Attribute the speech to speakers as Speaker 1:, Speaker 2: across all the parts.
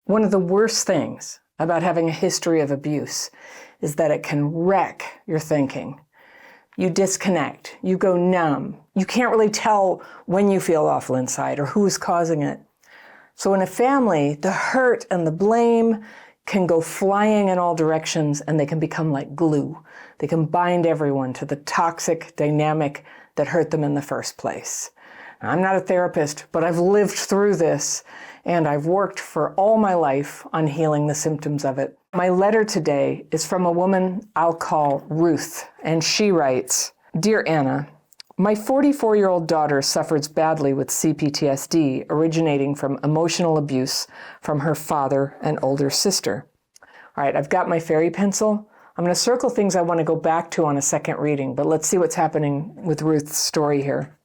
Speaker 1: One of the worst things about having a history of abuse is that it can wreck your thinking. You disconnect, you go numb. You can't really tell when you feel awful inside or who's causing it. So in a family, the hurt and the blame can go flying in all directions, and they can become like glue. They can bind everyone to the toxic dynamic that hurt them in the first place. I'm not a therapist, but I've lived through this, and I've worked for all my life on healing the symptoms of it. My letter today is from a woman I'll call Ruth, and she writes, "Dear Anna, my 44-year-old daughter suffers badly with CPTSD originating from emotional abuse from her father and older sister." All right, I've got my fairy pencil. I'm going to circle things I want to go back to on a second reading, but let's see what's happening with Ruth's story here.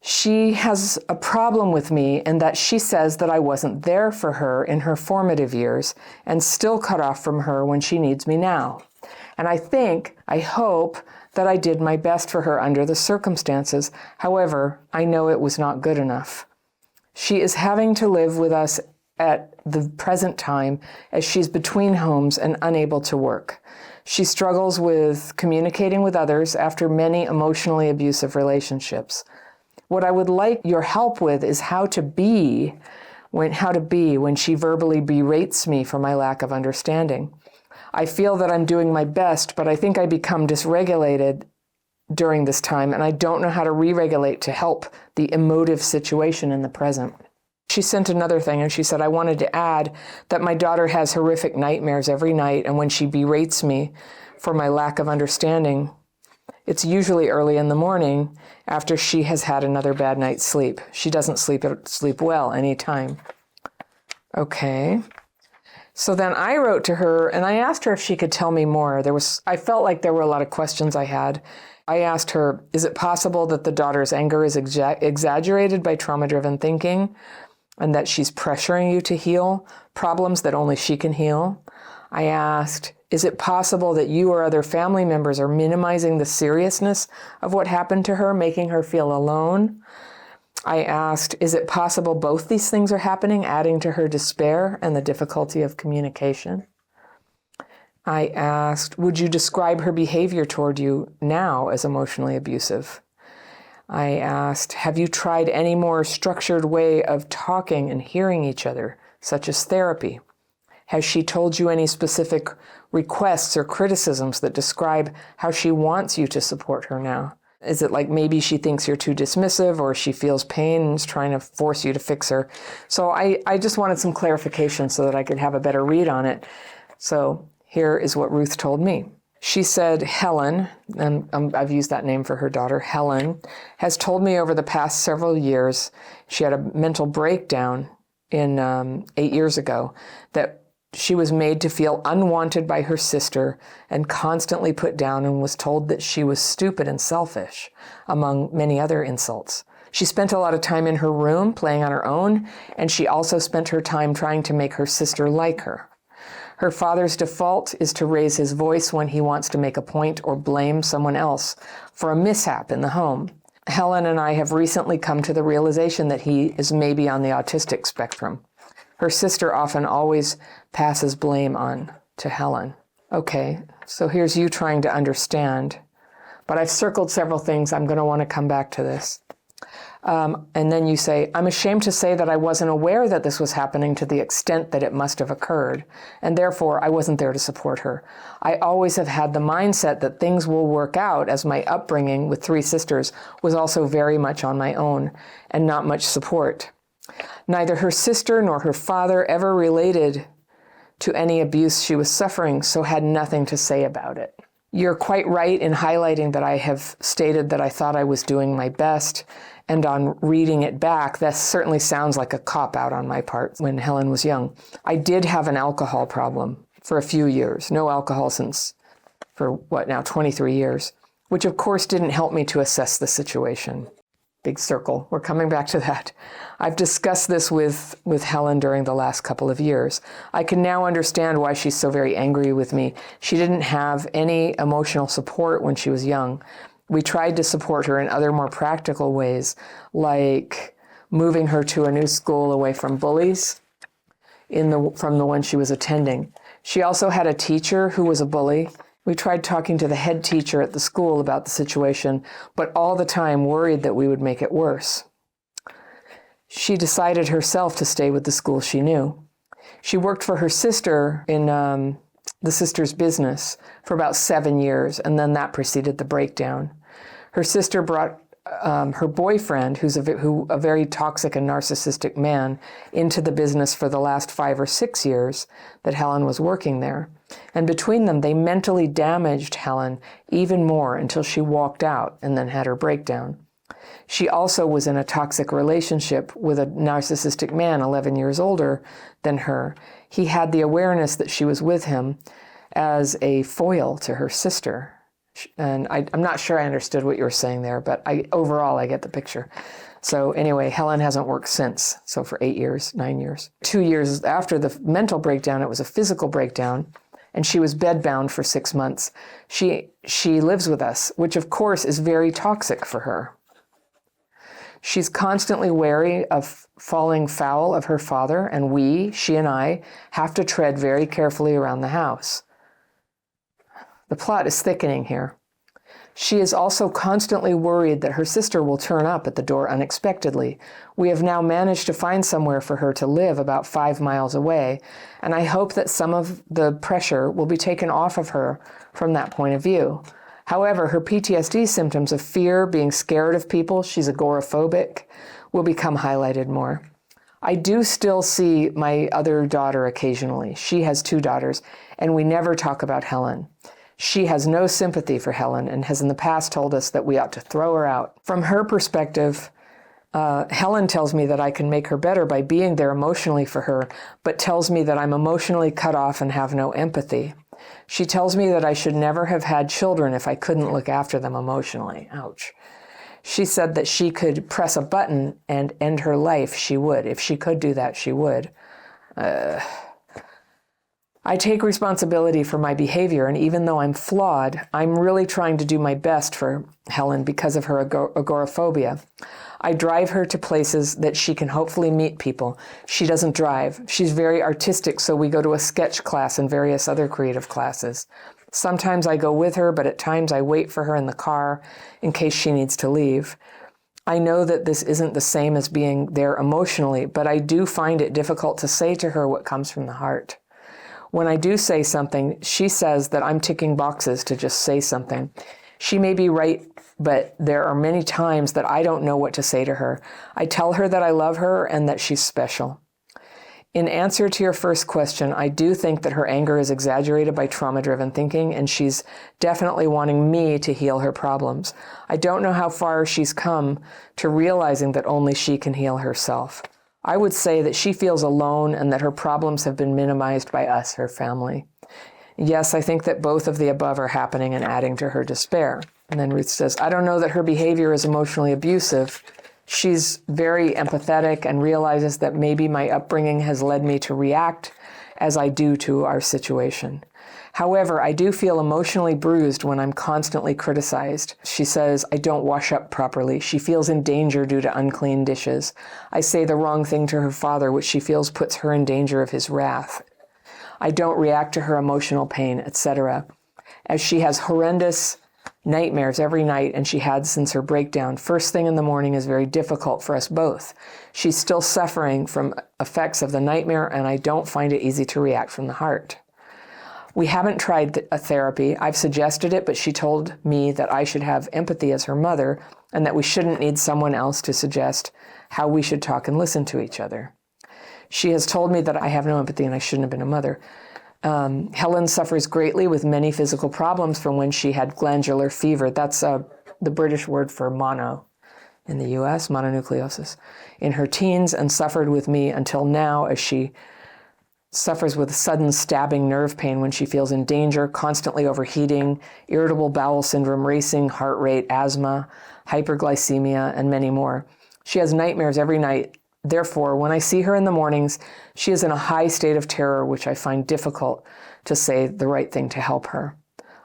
Speaker 1: She has a problem with me in that she says that I wasn't there for her in her formative years and still cut off from her when she needs me now. And I hope that I did my best for her under the circumstances. However, I know it was not good enough. She is having to live with us at the present time as she's between homes and unable to work. She struggles with communicating with others after many emotionally abusive relationships. What I would like your help with is how to be when she verbally berates me for my lack of understanding. I feel that I'm doing my best, but I think I become dysregulated during this time, and I don't know how to re-regulate to help the emotive situation in the present. She sent another thing, and she said, "I wanted to add that my daughter has horrific nightmares every night, and when she berates me for my lack of understanding, it's usually early in the morning after she has had another bad night's sleep. She doesn't sleep well anytime." Okay. So then I wrote to her and I asked her if she could tell me more. I felt like there were a lot of questions I had. I asked her, is it possible that the daughter's anger is exaggerated by trauma-driven thinking and that she's pressuring you to heal problems that only she can heal? I asked, is it possible that you or other family members are minimizing the seriousness of what happened to her, making her feel alone? I asked, is it possible both these things are happening, adding to her despair and the difficulty of communication? I asked, would you describe her behavior toward you now as emotionally abusive? I asked, have you tried any more structured way of talking and hearing each other, such as therapy? Has she told you any specific requests or criticisms that describe how she wants you to support her now? Is it like maybe she thinks you're too dismissive, or she feels pain and is trying to force you to fix her? So I just wanted some clarification so that I could have a better read on it. So here is what Ruth told me. She said, Helen, and I've used that name for her daughter, Helen, has told me over the past several years, she had a mental breakdown in 8 years ago, that she was made to feel unwanted by her sister and constantly put down, and was told that she was stupid and selfish, among many other insults. She spent a lot of time in her room playing on her own, and she also spent her time trying to make her sister like her. Her father's default is to raise his voice when he wants to make a point or blame someone else for a mishap in the home. Helen and I have recently come to the realization that he is maybe on the autistic spectrum. Her sister often always passes blame on to Helen. Okay, so here's you trying to understand, but I've circled several things. I'm going to want to come back to this. And then you say, I'm ashamed to say that I wasn't aware that this was happening to the extent that it must have occurred, and therefore I wasn't there to support her. I always have had the mindset that things will work out, as my upbringing with 3 sisters was also very much on my own and not much support. Neither her sister nor her father ever related to any abuse she was suffering, so had nothing to say about it. You're quite right in highlighting that I have stated that I thought I was doing my best, and on reading it back, that certainly sounds like a cop-out on my part when Helen was young. I did have an alcohol problem for a few years, no alcohol since, for 23 years, which of course didn't help me to assess the situation. Big circle. We're coming back to that. I've discussed this with Helen during the last couple of years. I can now understand why she's so very angry with me. She didn't have any emotional support when she was young. We tried to support her in other more practical ways, like moving her to a new school away from bullies. from the one she was attending. She also had a teacher who was a bully. We tried talking to the head teacher at the school about the situation, but all the time worried that we would make it worse. She decided herself to stay with the school she knew. She worked for her sister in the sister's business for about 7 years, and then that preceded the breakdown. Her sister brought her boyfriend, who's a very toxic and narcissistic man, into the business for the last 5 or 6 years that Helen was working there. And between them, they mentally damaged Helen even more until she walked out and then had her breakdown. She also was in a toxic relationship with a narcissistic man 11 years older than her. He had the awareness that she was with him as a foil to her sister. And I'm not sure I understood what you were saying there, but overall I get the picture. So anyway, Helen hasn't worked since. So for 8 years, 9 years. 2 years after the mental breakdown, it was a physical breakdown, and she was bedbound for 6 months. She lives with us, which of course is very toxic for her. She's constantly wary of falling foul of her father, and she and I, have to tread very carefully around the house. The plot is thickening here. She is also constantly worried that her sister will turn up at the door unexpectedly. We have now managed to find somewhere for her to live about 5 miles away, and I hope that some of the pressure will be taken off of her from that point of view. However, her PTSD symptoms of fear, being scared of people, she's agoraphobic, will become highlighted more. I do still see my other daughter occasionally. She has 2 daughters, and we never talk about Helen. She has no sympathy for Helen and has in the past told us that we ought to throw her out. From her perspective, Helen tells me that I can make her better by being there emotionally for her, but tells me that I'm emotionally cut off and have no empathy. She tells me that I should never have had children if I couldn't look after them emotionally. Ouch. She said that she could press a button and end her life. She would. If she could do that, she would. I take responsibility for my behavior, and even though I'm flawed, I'm really trying to do my best for Helen because of her agoraphobia. I drive her to places that she can hopefully meet people. She doesn't drive. She's very artistic, so we go to a sketch class and various other creative classes. Sometimes I go with her, but at times I wait for her in the car in case she needs to leave. I know that this isn't the same as being there emotionally, but I do find it difficult to say to her what comes from the heart. When I do say something, she says that I'm ticking boxes to just say something. She may be right, but there are many times that I don't know what to say to her. I tell her that I love her and that she's special. In answer to your first question, I do think that her anger is exaggerated by trauma-driven thinking, and she's definitely wanting me to heal her problems. I don't know how far she's come to realizing that only she can heal herself. I would say that she feels alone and that her problems have been minimized by us, her family. Yes, I think that both of the above are happening and adding to her despair. And then Ruth says, I don't know that her behavior is emotionally abusive. She's very empathetic and realizes that maybe my upbringing has led me to react as I do to our situation. However, I do feel emotionally bruised when I'm constantly criticized. She says, I don't wash up properly. She feels in danger due to unclean dishes. I say the wrong thing to her father, which she feels puts her in danger of his wrath. I don't react to her emotional pain, etc. As she has horrendous nightmares every night, and she had since her breakdown, first thing in the morning is very difficult for us both. She's still suffering from effects of the nightmare, and I don't find it easy to react from the heart. We haven't tried a therapy. I've suggested it, but she told me that I should have empathy as her mother and that we shouldn't need someone else to suggest how we should talk and listen to each other. She has told me that I have no empathy and I shouldn't have been a mother. Helen suffers greatly with many physical problems from when she had glandular fever. That's the British word for mono in the US, mononucleosis, in her teens, and suffered with me until now as she suffers with sudden stabbing nerve pain when she feels in danger, constantly overheating, irritable bowel syndrome, racing heart rate, asthma, hyperglycemia, and many more. She has nightmares every night. Therefore, when I see her in the mornings, she is in a high state of terror, which I find difficult to say the right thing to help her.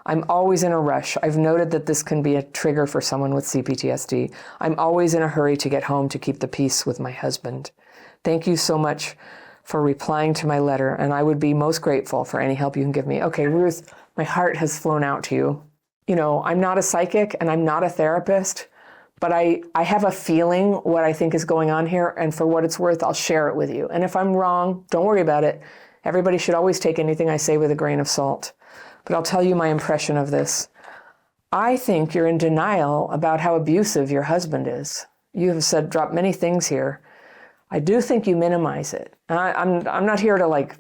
Speaker 1: I'm always in a rush. I've noted that this can be a trigger for someone with CPTSD. I'm always in a hurry to get home to keep the peace with my husband. Thank you so much for replying to my letter, and I would be most grateful for any help you can give me. Okay, Ruth, my heart has flown out to you. You know, I'm not a psychic and I'm not a therapist, but I have a feeling what I think is going on here, and for what it's worth, I'll share it with you. And if I'm wrong, don't worry about it. Everybody should always take anything I say with a grain of salt. But I'll tell you my impression of this. I think you're in denial about how abusive your husband is. You have dropped many things here. I do think you minimize it. I'm not here to like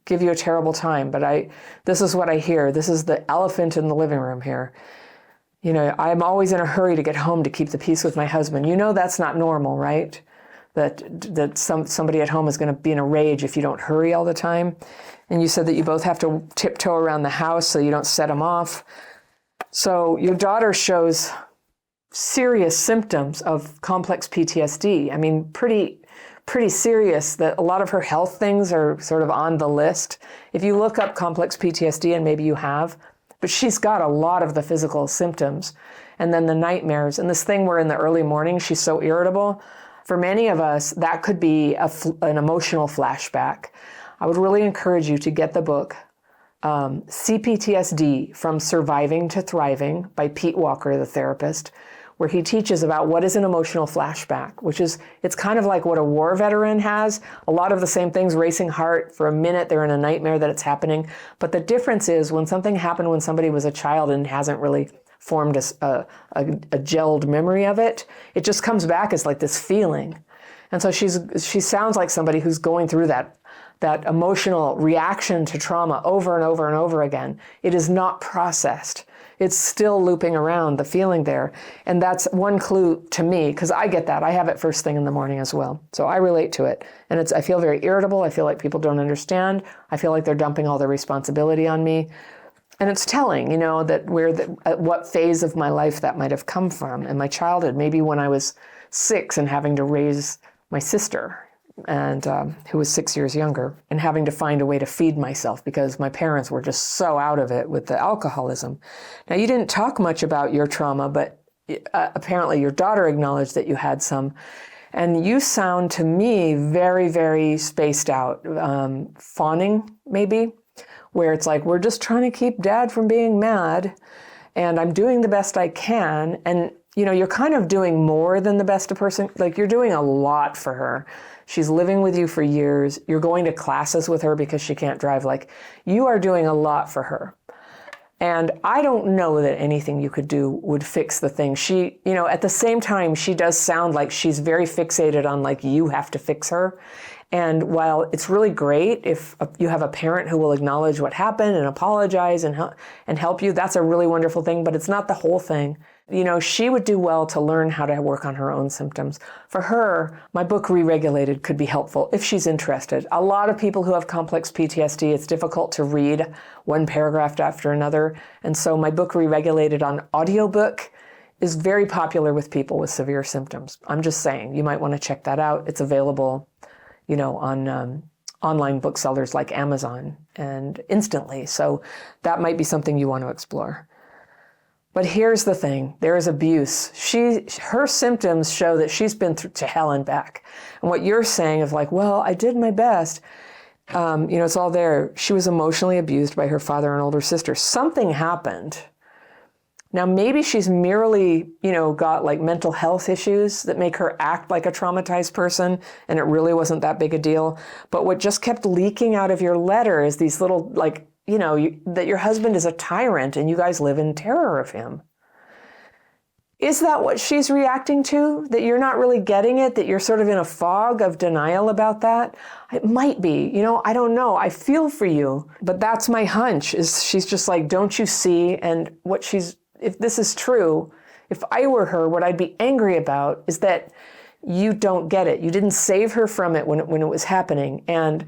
Speaker 1: give you a terrible time, but this is what I hear. This is the elephant in the living room here. You know, I'm always in a hurry to get home to keep the peace with my husband. You know that's not normal, right? That somebody at home is going to be in a rage if you don't hurry all the time. And you said that you both have to tiptoe around the house so you don't set them off. So your daughter shows serious symptoms of complex PTSD. I mean, pretty serious, that a lot of her health things are sort of on the list. If you look up complex PTSD, and maybe you have, but she's got a lot of the physical symptoms, and then the nightmares, and this thing where in the early morning she's so irritable. For many of us, that could be an emotional flashback. I would really encourage you to get the book, CPTSD, From Surviving to Thriving by Pete Walker, the therapist, where he teaches about what is an emotional flashback, it's kind of like what a war veteran has. A lot of the same things, racing heart, for a minute they're in a nightmare that it's happening. But the difference is when something happened when somebody was a child and hasn't really formed a gelled memory of it, it just comes back as like this feeling. And so she sounds like somebody who's going through that emotional reaction to trauma over and over and over again. It is not processed. It's still looping around, the feeling there. And that's one clue to me, because I get that. I have it first thing in the morning as well. So I relate to it. And I feel very irritable. I feel like people don't understand. I feel like they're dumping all the responsibility on me. And it's telling, you know, that at what phase of my life that might have come from. In my childhood, maybe when I was 6 and having to raise my sister, and who was 6 years younger, and having to find a way to feed myself because my parents were just so out of it with the alcoholism. Now, you didn't talk much about your trauma, but apparently your daughter acknowledged that you had some. And you sound to me very, very spaced out, fawning maybe, where it's like, we're just trying to keep dad from being mad, and I'm doing the best I can. And, you know, you're kind of doing more than the best a person, like you're doing a lot for her. She's living with you for years. You're going to classes with her because she can't drive. Like, you are doing a lot for her. And I don't know that anything you could do would fix the thing. She, you know, at the same time, she does sound like she's very fixated on like, you have to fix her. And while it's really great if you have a parent who will acknowledge what happened and apologize and help you, that's a really wonderful thing, but it's not the whole thing. You know, she would do well to learn how to work on her own symptoms. For her, my book, Re-Regulated, could be helpful if she's interested. A lot of people who have complex PTSD, it's difficult to read one paragraph after another. And so my book, Re-Regulated, on audiobook is very popular with people with severe symptoms. I'm just saying, you might want to check that out. It's available, you know, on online booksellers like Amazon and instantly. So that might be something you want to explore. But here's the thing, there is abuse. Her symptoms show that she's been to hell and back. And what you're saying of like, well, I did my best, you know, it's all there. She was emotionally abused by her father and older sister. Something happened. Now, maybe she's merely, you know, got like mental health issues that make her act like a traumatized person, and it really wasn't that big a deal. But what just kept leaking out of your letter is these little, like, you know, that your husband is a tyrant and you guys live in terror of him. Is that what she's reacting to? That you're not really getting it? That you're sort of in a fog of denial about that? It might be, you know, I don't know. I feel for you, but that's my hunch, is she's just like, don't you see? And if this is true, if I were her, what I'd be angry about is that you don't get it. You didn't save her from it when it was happening. And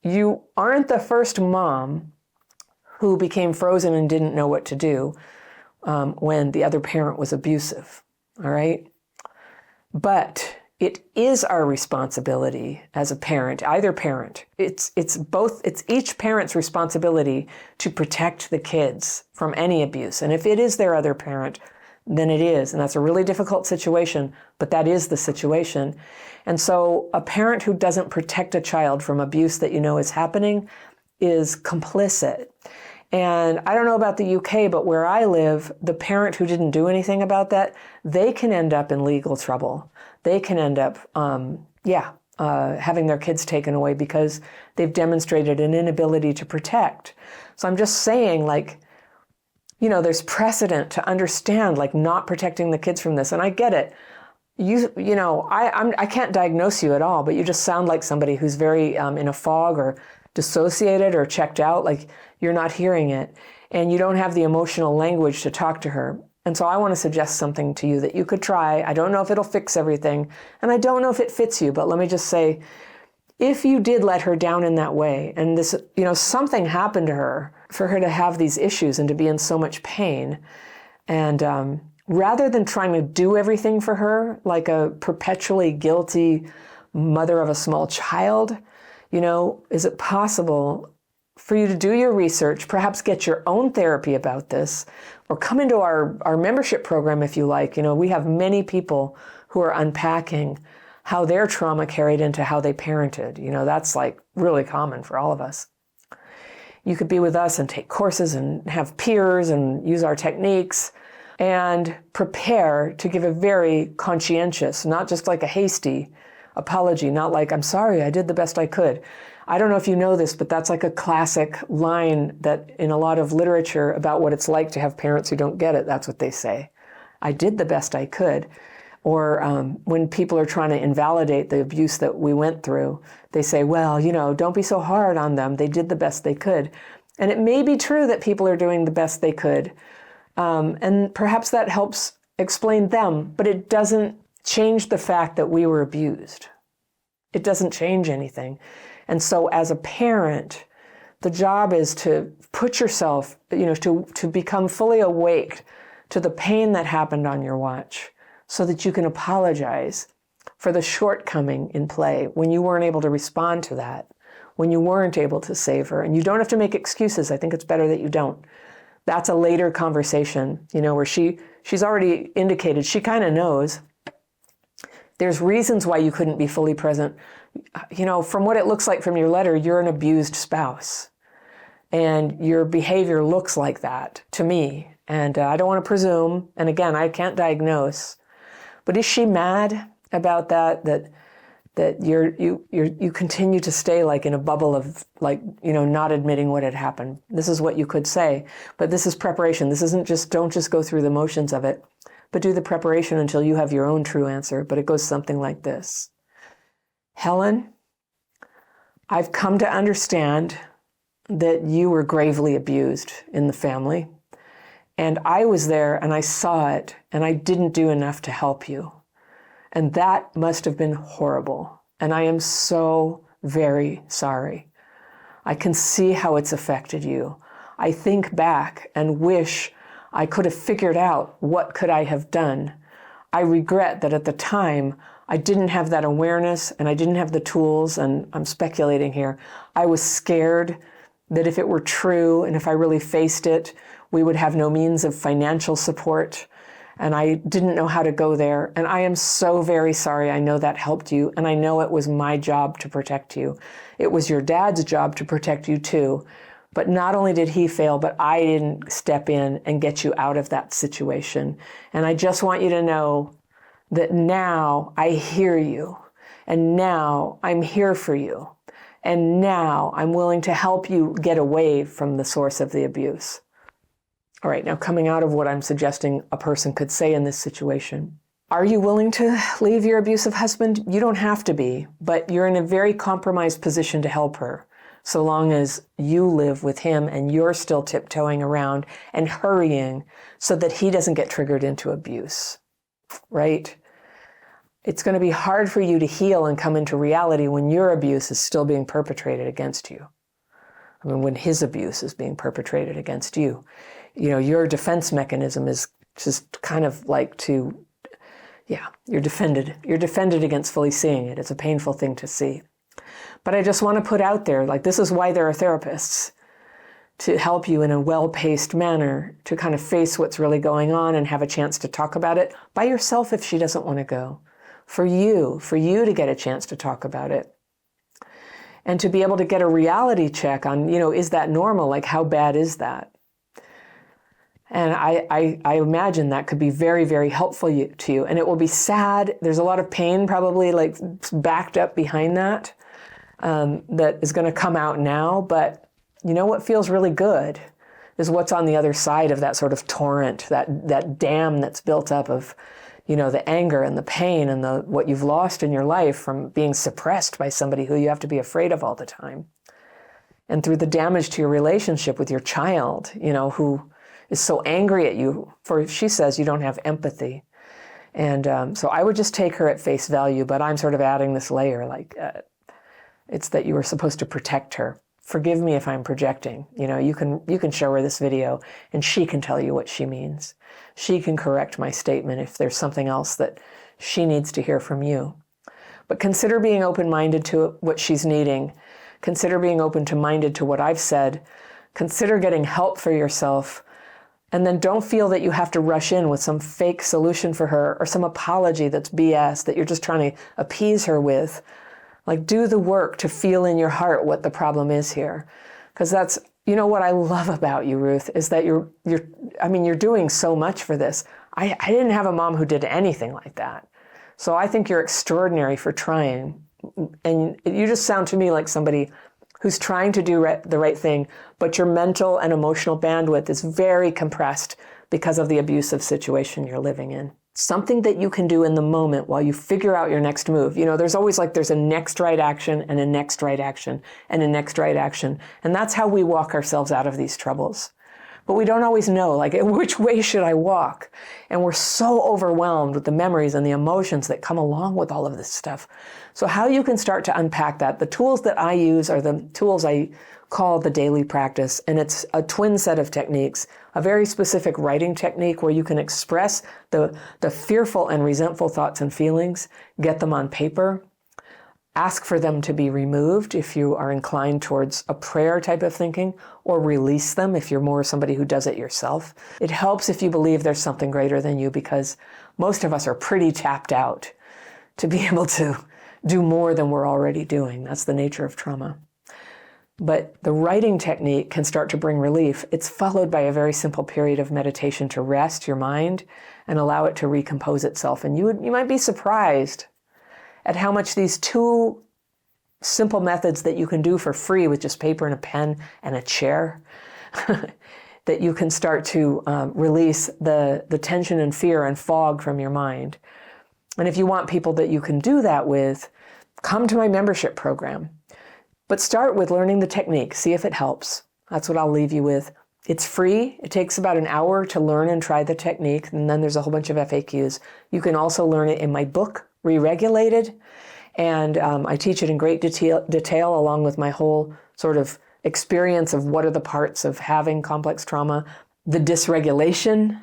Speaker 1: you aren't the first mom who became frozen and didn't know what to do when the other parent was abusive, all right? But it is our responsibility as a parent, either parent. It's each parent's responsibility to protect the kids from any abuse. And if it is their other parent, than it is. And that's a really difficult situation, but that is the situation. And so a parent who doesn't protect a child from abuse that you know is happening is complicit. And I don't know about the UK, but where I live, the parent who didn't do anything about that, they can end up in legal trouble. They can end up, having their kids taken away because they've demonstrated an inability to protect. So I'm just saying, there's precedent to understand, not protecting the kids from this. And I get it. I can't diagnose you at all, but you just sound like somebody who's very in a fog or dissociated or checked out, like you're not hearing it. And you don't have the emotional language to talk to her. And so I want to suggest something to you that you could try. I don't know if it'll fix everything, and I don't know if it fits you, but let me just say, if you did let her down in that way, and this, something happened to her for her to have these issues and to be in so much pain, and rather than trying to do everything for her like a perpetually guilty mother of a small child, is it possible for you to do your research, perhaps get your own therapy about this, or come into our membership program if you like. We have many people who are unpacking how their trauma carried into how they parented. That's really common for all of us. You could be with us and take courses and have peers and use our techniques and prepare to give a very conscientious, not just like a hasty apology, not like, I'm sorry, I did the best I could. I don't know if you know this, but that's like a classic line that in a lot of literature about what it's like to have parents who don't get it, that's what they say. I did the best I could. Or when people are trying to invalidate the abuse that we went through, they say, well, don't be so hard on them. They did the best they could. And it may be true that people are doing the best they could. And perhaps that helps explain them, but it doesn't change the fact that we were abused. It doesn't change anything. And so as a parent, the job is to put yourself, to become fully awake to the pain that happened on your watch so that you can apologize for the shortcoming in play when you weren't able to respond to that, when you weren't able to save her. And you don't have to make excuses. I think it's better that you don't. That's a later conversation, where she's already indicated, she kind of knows. There's reasons why you couldn't be fully present. From what it looks like from your letter, you're an abused spouse. And your behavior looks like that to me. And I don't want to presume. And again, I can't diagnose. But is she mad about that you continue to stay in a bubble of not admitting what had happened? This is what you could say. But this is preparation. This isn't don't just go through the motions of it, but do the preparation until you have your own true answer. But it goes something like this. Helen, I've come to understand that you were gravely abused in the family. And I was there and I saw it and I didn't do enough to help you. And that must have been horrible. And I am so very sorry. I can see how it's affected you. I think back and wish I could have figured out what could I have done. I regret that at the time I didn't have that awareness and I didn't have the tools, and I'm speculating here. I was scared that if it were true and if I really faced it, we would have no means of financial support. And I didn't know how to go there. And I am so very sorry. I know that helped you. And I know it was my job to protect you. It was your dad's job to protect you too. But not only did he fail, but I didn't step in and get you out of that situation. And I just want you to know that now I hear you. And now I'm here for you. And now I'm willing to help you get away from the source of the abuse. All right, now coming out of what I'm suggesting a person could say in this situation. Are you willing to leave your abusive husband? You don't have to be, but you're in a very compromised position to help her, so long as you live with him and you're still tiptoeing around and hurrying so that he doesn't get triggered into abuse, right? It's going to be hard for you to heal and come into reality when your abuse is still being perpetrated against you. I mean, when his abuse is being perpetrated against you. Your defense mechanism is just kind of you're defended. You're defended against fully seeing it. It's a painful thing to see. But I just want to put out there, this is why there are therapists, to help you in a well-paced manner to kind of face what's really going on and have a chance to talk about it by yourself if she doesn't want to go. For you to get a chance to talk about it. And to be able to get a reality check on, is that normal? Like, how bad is that? And I imagine that could be very, very helpful to you. And it will be sad. There's a lot of pain probably like backed up behind that, that is going to come out now. But you know what feels really good is what's on the other side of that sort of torrent, that dam that's built up of, the anger and the pain and what you've lost in your life from being suppressed by somebody who you have to be afraid of all the time. And through the damage to your relationship with your child, who is so angry at you for, she says, you don't have empathy. And so I would just take her at face value, but I'm sort of adding this layer, like it's that you were supposed to protect her. Forgive me if I'm projecting. You can show her this video and she can tell you what she means. She can correct my statement if there's something else that she needs to hear from you. But consider being open-minded to what she's needing. Consider being open-minded to what I've said. Consider getting help for yourself. And then don't feel that you have to rush in with some fake solution for her or some apology that's BS that you're just trying to appease her with. Like, do the work to feel in your heart what the problem is here. Because that's, what I love about you, Ruth, is that you're doing so much for this. I didn't have a mom who did anything like that. So I think you're extraordinary for trying. And you just sound to me like somebody who's trying to do the right thing, but your mental and emotional bandwidth is very compressed because of the abusive situation you're living in. Something that you can do in the moment while you figure out your next move. There's always there's a next right action and a next right action and a next right action. And that's how we walk ourselves out of these troubles. But we don't always know, which way should I walk? And we're so overwhelmed with the memories and the emotions that come along with all of this stuff. So how you can start to unpack that, the tools that I use are the tools I call the daily practice. And it's a twin set of techniques, a very specific writing technique where you can express the fearful and resentful thoughts and feelings, get them on paper, ask for them to be removed if you are inclined towards a prayer type of thinking, or release them if you're more somebody who does it yourself. It helps if you believe there's something greater than you, because most of us are pretty tapped out to be able to do more than we're already doing. That's the nature of trauma. But the writing technique can start to bring relief. It's followed by a very simple period of meditation to rest your mind and allow it to recompose itself. And you might be surprised at how much these two simple methods that you can do for free with just paper and a pen and a chair, that you can start to release the tension and fear and fog from your mind. And if you want people that you can do that with, come to my membership program. But start with learning the technique. See if it helps. That's what I'll leave you with. It's free. It takes about an hour to learn and try the technique. And then there's a whole bunch of FAQs. You can also learn it in my book, Re-Regulated. And I teach it in great detail along with my whole sort of experience of what are the parts of having complex trauma, the dysregulation,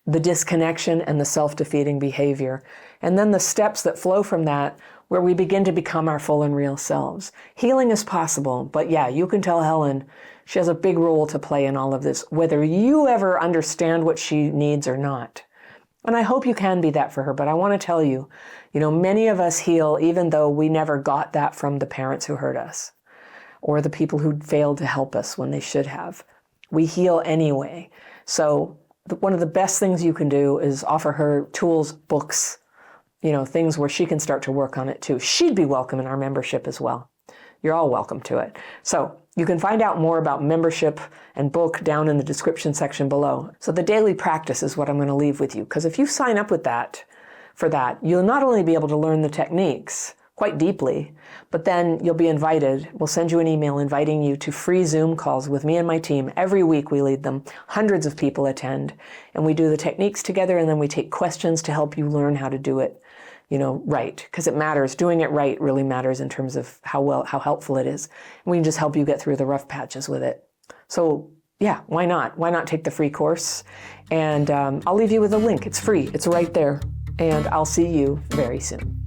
Speaker 1: the disconnection, and the self-defeating behavior. And then the steps that flow from that, where we begin to become our full and real selves. Healing is possible, but yeah, you can tell Helen she has a big role to play in all of this, whether you ever understand what she needs or not. And I hope you can be that for her, but I want to tell you, many of us heal even though we never got that from the parents who hurt us or the people who failed to help us when they should have. We heal anyway. So one of the best things you can do is offer her tools, books, things where she can start to work on it too. She'd be welcome in our membership as well. You're all welcome to it. So you can find out more about membership and book down in the description section below. So the daily practice is what I'm going to leave with you, because if you sign up with for that, you'll not only be able to learn the techniques quite deeply, but then you'll be invited. We'll send you an email inviting you to free Zoom calls with me and my team. Every week we lead them. Hundreds of people attend, and we do the techniques together, and then we take questions to help you learn how to do it right, because it matters. Doing it right really matters in terms of how helpful it is. And we can just help you get through the rough patches with it. So yeah, why not? Why not take the free course? And I'll leave you with a link. It's free. It's right there. And I'll see you very soon.